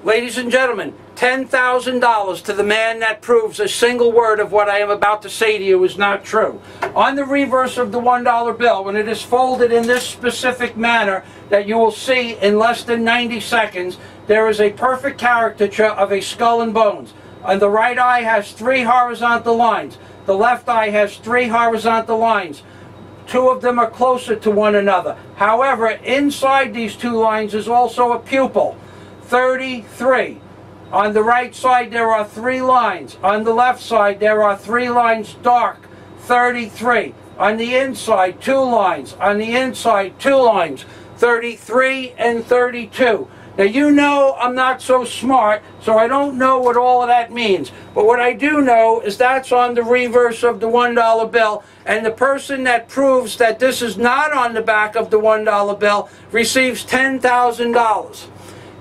Ladies and gentlemen, $10,000 to the man that proves a single word of what I am about to say to you is not true. On the reverse of the $1 bill, when it is folded in this specific manner that you will see in less than 90 seconds, there is a perfect caricature of a skull and bones. And the right eye has 3 horizontal lines. The left eye has 3 horizontal lines. 2 of them are closer to one another. However, inside these 2 lines is also a pupil. 33. On the right side there are 3 lines. On the left side there are 3 lines dark. 33. On the inside 2 lines. On the inside 2 lines. 33 and 32. Now you know I'm not so smart, so I don't know what all of that means. But what I do know is that's on the reverse of the $1 bill, and the person that proves that this is not on the back of the $1 bill receives $10,000.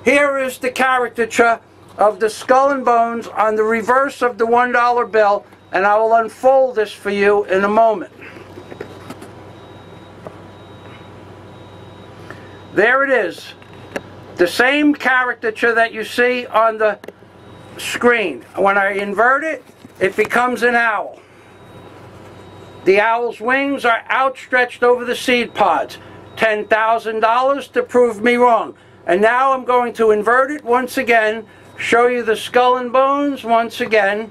Here is the caricature of the skull and bones on the reverse of the $1 bill, and I will unfold this for you in a moment. There it is. The same caricature that you see on the screen. When I invert it, it becomes an owl. The owl's wings are outstretched over the seed pods. $10,000 to prove me wrong. And now I'm going to invert it once again, show you the skull and bones once again.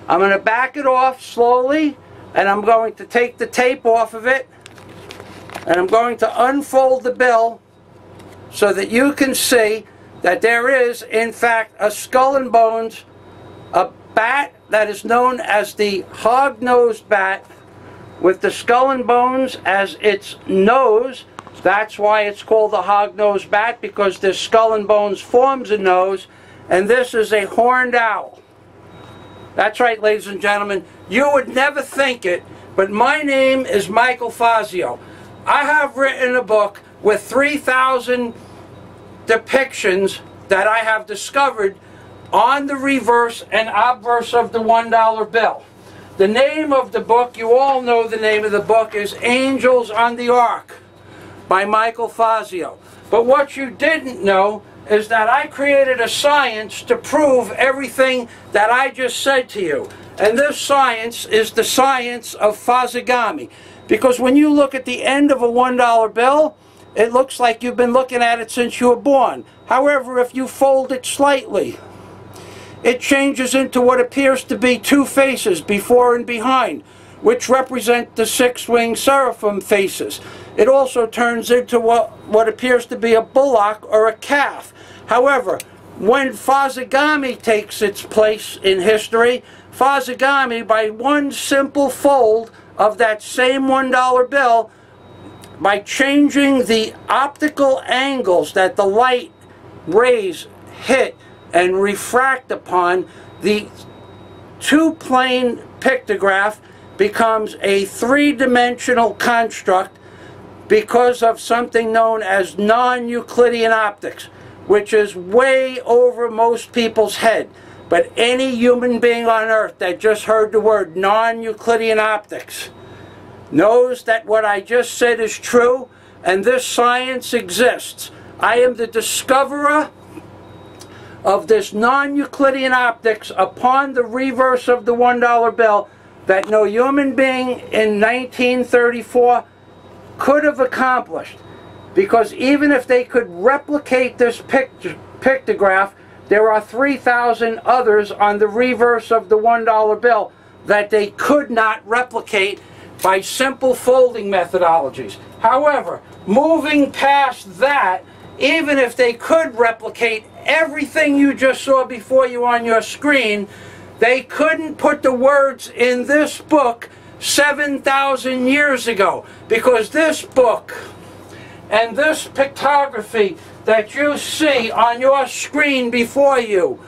I'm going to back it off slowly, and I'm going to take the tape off of it, and I'm going to unfold the bill so that you can see that there is, in fact, a skull and bones, a bat that is known as the hog-nosed bat, with the skull and bones as its nose. That's why it's called the hog-nosed bat, because this skull and bones forms a nose, and this is a horned owl. That's right, ladies and gentlemen. You would never think it, but my name is Michael Fazio. I have written a book with 3,000 depictions that I have discovered on the reverse and obverse of the $1 bill. The name of the book, you all know the name of the book, is Angels on the Ark by Michael Fazio. But what you didn't know is that I created a science to prove everything that I just said to you. And this science is the science of Fazi-Gami. Because when you look at the end of a $1 bill, it looks like you've been looking at it since you were born. However, if you fold it slightly, it changes into what appears to be 2 faces, before and behind, which represent the 6-winged seraphim faces. It also turns into what appears to be a bullock or a calf. However, when Fazi-Gami takes its place in history, Fazi-Gami, by one simple fold of that same $1 bill, by changing the optical angles that the light rays hit and refract upon, the 2-plane pictograph becomes a 3-dimensional construct because of something known as non-Euclidean optics, which is way over most people's head. But any human being on earth that just heard the word non-Euclidean optics knows that what I just said is true, and this science exists. I am the discoverer of this non-Euclidean optics upon the reverse of the $1 bill that no human being in 1934 could have accomplished. Because even if they could replicate this pictograph, there are 3,000 others on the reverse of the $1 bill that they could not replicate by simple folding methodologies. However, moving past that, even if they could replicate everything you just saw before you on your screen, they couldn't put the words in this book 7,000 years ago, because this book and this pictography that you see on your screen before you,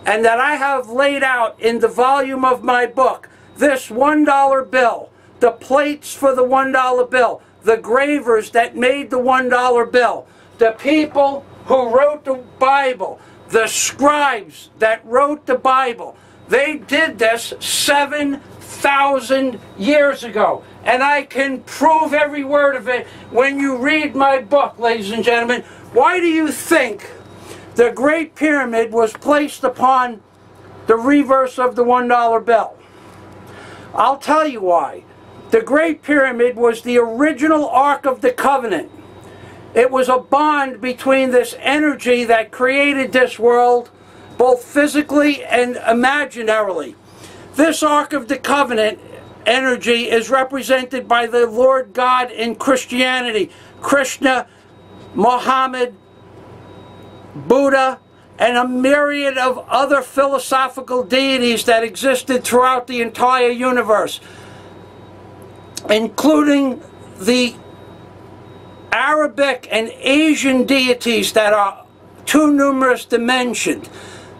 and that I have laid out in the volume of my book, this $1 bill, the plates for the $1 bill, the gravers that made the $1 bill, the people who wrote the Bible, the scribes that wrote the Bible, they did this 7,000 years ago. And I can prove every word of it when you read my book, ladies and gentlemen. Why do you think the Great Pyramid was placed upon the reverse of the $1 bill. I'll tell you why. The Great Pyramid was the original Ark of the Covenant. It was a bond between this energy that created this world, both physically and imaginarily. This Ark of the Covenant energy is represented by the Lord God in Christianity, Krishna, Muhammad, Buddha, and a myriad of other philosophical deities that existed throughout the entire universe, including the Arabic and Asian deities that are too numerous to mention.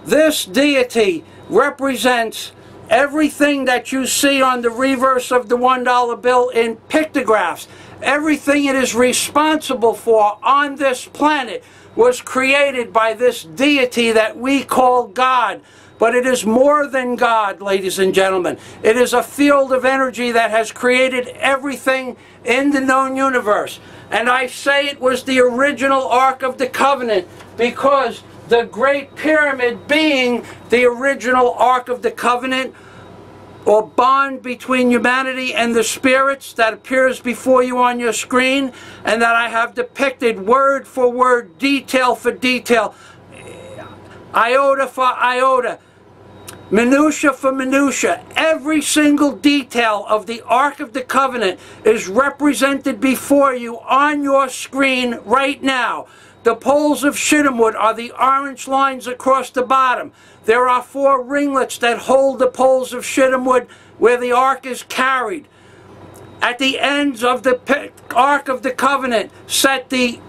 This deity represents everything that you see on the reverse of the $1 bill in pictographs. Everything it is responsible for on this planet was created by this deity that we call God. But it is more than God, ladies and gentlemen. It is a field of energy that has created everything in the known universe. And I say it was the original Ark of the Covenant because the Great Pyramid, being the original Ark of the Covenant, or bond between humanity and the spirits that appears before you on your screen, and that I have depicted word for word, detail for detail, iota for iota, minutia for minutia. Every single detail of the Ark of the Covenant is represented before you on your screen right now. The poles of shittim wood are the orange lines across the bottom. There are 4 ringlets that hold the poles of shittim wood where the Ark is carried. At the ends of the Ark of the Covenant set the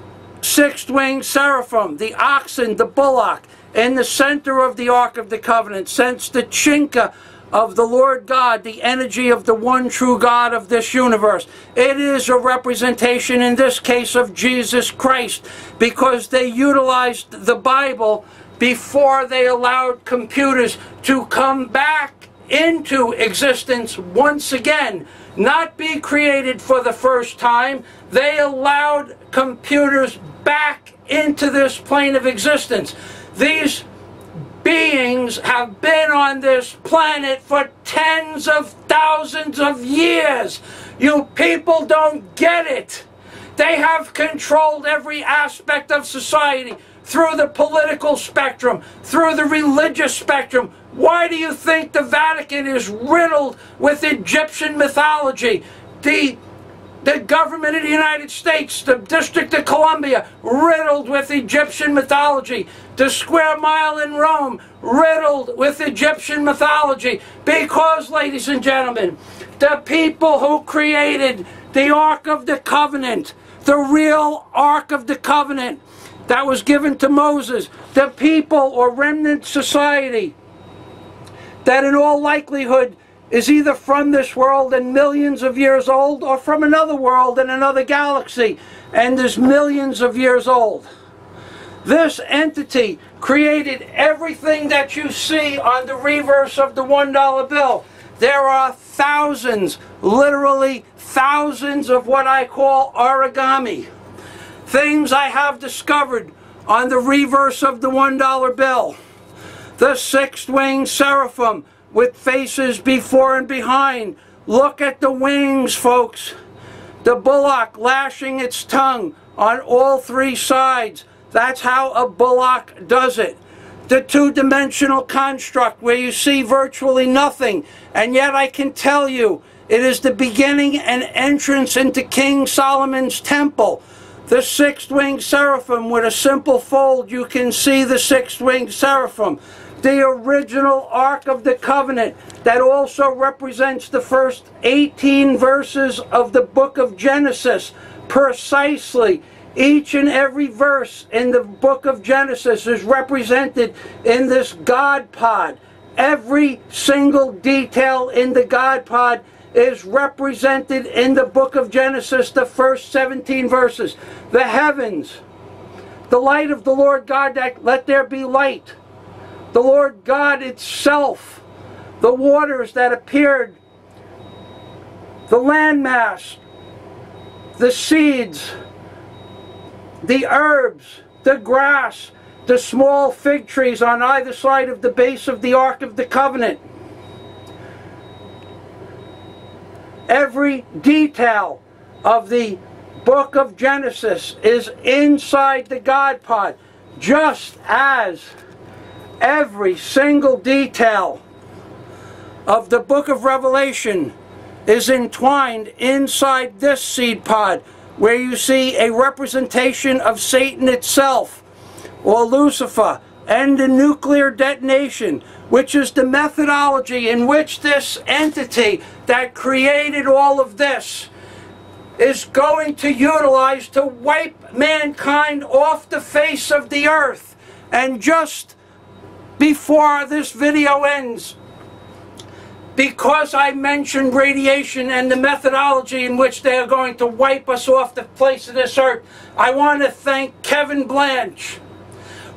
6-winged seraphim, the oxen, the bullock. In the center of the Ark of the Covenant sits the chinka of the Lord God, the energy of the one true God of this universe. It is a representation, in this case, of Jesus Christ, because they utilized the Bible before they allowed computers to come back into existence once again, not be created for the first time. They allowed computers back into this plane of existence. These beings have been on this planet for tens of thousands of years. You people don't get it. They have controlled every aspect of society, through the political spectrum, through the religious spectrum. Why do you think the Vatican is riddled with Egyptian mythology? The government of the United States, the District of Columbia, riddled with Egyptian mythology. The Square Mile in Rome, riddled with Egyptian mythology. Because, ladies and gentlemen, the people who created the Ark of the Covenant, the real Ark of the Covenant that was given to Moses, the people or remnant society that in all likelihood is either from this world and millions of years old, or from another world and another galaxy and is millions of years old. This entity created everything that you see on the reverse of the $1 bill. There are thousands, literally thousands of what I call origami. Things I have discovered on the reverse of the $1 bill. The 6-winged seraphim with faces before and behind. Look at the wings, folks. The bullock lashing its tongue on all 3 sides. That's how a bullock does it. The 2-dimensional construct where you see virtually nothing, and yet I can tell you it is the beginning and entrance into King Solomon's temple. The 6-winged seraphim with a simple fold, you can see the 6-winged seraphim. The original Ark of the Covenant that also represents the first 18 verses of the book of Genesis. Precisely, each and every verse in the book of Genesis is represented in this God pod. Every single detail in the God pod is represented in the book of Genesis, the first 17 verses. The heavens, the light of the Lord God, that let there be light. The Lord God itself, the waters that appeared, the landmass, the seeds, the herbs, the grass, the small fig trees on either side of the base of the Ark of the Covenant. Every detail of the book of Genesis is inside the God pod, just as every single detail of the book of Revelation is entwined inside this seed pod, where you see a representation of Satan itself, or Lucifer, and the nuclear detonation, which is the methodology in which this entity that created all of this is going to utilize to wipe mankind off the face of the earth. And just before this video ends, because I mentioned radiation and the methodology in which they are going to wipe us off the face of this earth, I want to thank Kevin Blanch,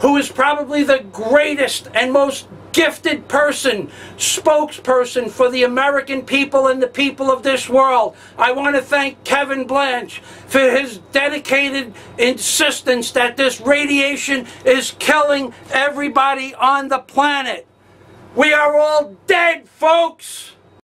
who is probably the greatest and most gifted spokesperson for the American people and the people of this world. I want to thank Kevin Blanch for his dedicated insistence that this radiation is killing everybody on the planet. We are all dead, folks!